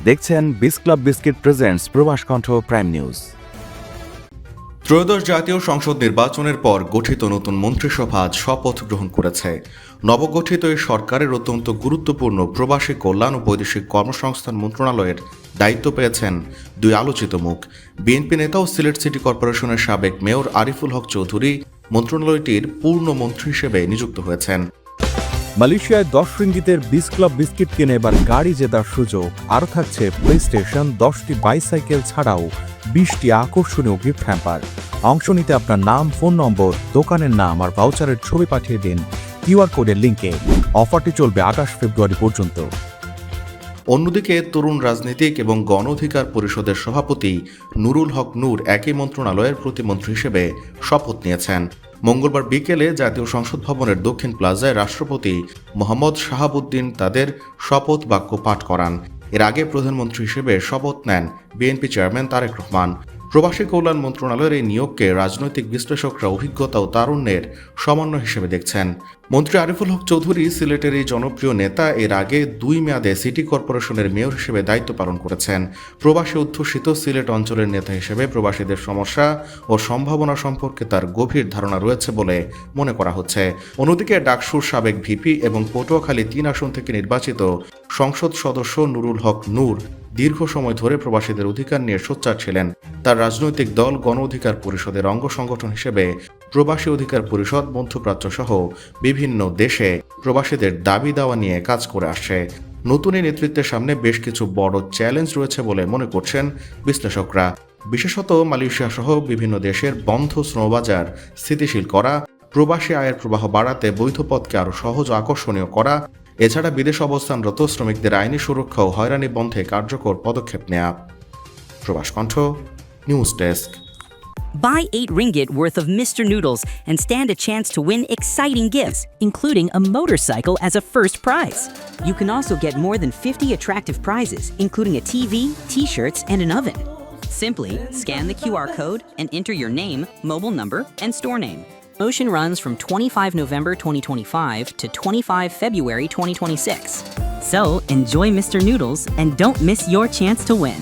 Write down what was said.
দেখছেন বিস club biscuit presents প্রবাস কণ্ঠ প্রাইম নিউজ। ত্রয়োদশ জাতীয় সংসদ নির্বাচনের পর গঠিত নতুন মন্ত্রিসভা আজ শপথ গ্রহণ করেছে। নবগঠিত এই সরকারের অত্যন্ত গুরুত্বপূর্ণ প্রবাসী কল্যাণ ও বৈদেশিক কর্মসংস্থান মন্ত্রণালয়ের দায়িত্ব পেয়েছেন দুই আলোচিত মুখ। বিএনপি নেতা ও সিলেট সিটি কর্পোরেশনের সাবেক মেয়র আরিফুল হক চৌধুরী মন্ত্রণালয়টির পূর্ণ মন্ত্রী হিসেবে নিযুক্ত হয়েছেন। মালয়েশিয়ায় 10 রিঙ্গিতের বিস ক্লাব বিস্কিট কিনে এবার গাড়ি জেতার সুযোগ। আরও থাকছে প্লে স্টেশন, 10টি বাইসাইকেল ছাড়াও 20টি আকর্ষণীয় গিফট হ্যাম্পার। অংশ নিতে আপনার নাম, ফোন নম্বর, দোকানের নাম আর ভাউচারের ছবি পাঠিয়ে দিন কিউআর কোডের লিঙ্কে। অফারটি চলবে 28 ফেব্রুয়ারি পর্যন্ত। অন্যদিকে তরুণ রাজনীতিক এবং গণ অধিকার পরিষদের সভাপতি নুরুল হক নূর একই মন্ত্রণালয়ের প্রতিমন্ত্রী হিসেবে শপথ নিয়েছেন। মঙ্গলবার বিকেলে জাতীয় সংসদ ভবনের দক্ষিণ প্লাজায় রাষ্ট্রপতি মোহাম্মদ শাহাবুদ্দিন তাদের শপথ বাক্য পাঠ করান। এর আগে প্রধানমন্ত্রী হিসেবে শপথ নেন বিএনপি চেয়ারম্যান তারেক রহমান। প্রবাসী কল্যাণ মন্ত্রণালয়ের এই নিয়োগকে রাজনৈতিক বিশ্লেষকরা অভিজ্ঞতা ও তারুণ্যের সমন্বয় হিসেবে দেখছেন। মন্ত্রী আরিফুল হক চৌধুরী সিলেটের এই জনপ্রিয় নেতা এর আগে 2 মেয়াদে সিটি কর্পোরেশনের মেয়র হিসেবে দায়িত্ব পালন করেছেন। প্রবাসী অধ্যুষিত সিলেট অঞ্চলের নেতা হিসেবে প্রবাসীদের সমস্যা ও সম্ভাবনা সম্পর্কে তার গভীর ধারণা রয়েছে বলে মনে করা হচ্ছে। অন্যদিকে ডাকসুর সাবেক ভিপি এবং পটুয়াখালী 3 আসন থেকে নির্বাচিত সংসদ সদস্য নুরুল হক নূর দীর্ঘ সময় ধরে প্রবাসীদের অধিকার নিয়ে সোচ্চার ছিলেন। তার রাজনৈতিক দল গণ অধিকার পরিষদের অঙ্গ সংগঠন হিসেবে প্রবাসী অধিকার পরিষদ মধ্যপ্রাচ্য সহ বিভিন্ন দেশে প্রবাসীদের দাবি দাওয়া নিয়ে কাজ করে আসছে। নতুন এই নেতৃত্বের সামনে বেশ কিছু বড় চ্যালেঞ্জ রয়েছে বলে মনে করছেন বিশ্লেষকরা। বিশেষত মালয়েশিয়া সহ বিভিন্ন দেশের বন্ধ শ্রমবাজার স্থিতিশীল করা, প্রবাসী আয়ের প্রবাহ বাড়াতে বৈধ পথকে আরও সহজ ও আকর্ষণীয় করা, এছাড়া বিদেশ অবস্থানরত শ্রমিকদের আইনি সুরক্ষা ও হয়রানি বন্ধে কার্যকর পদক্ষেপ নেওয়া। প্রবাস কণ্ঠ news desk. Buy 8 ringgit worth of Mr. Noodles and stand a chance to win exciting gifts, including a motorcycle as a first prize. You can also get more than 50 attractive prizes, including a TV, t-shirts, and an oven. Simply scan the QR code and enter your name, mobile number, and store name. Promotion runs from 25 November 2025 to 25 February 2026. So enjoy Mr. Noodles and don't miss your chance to win.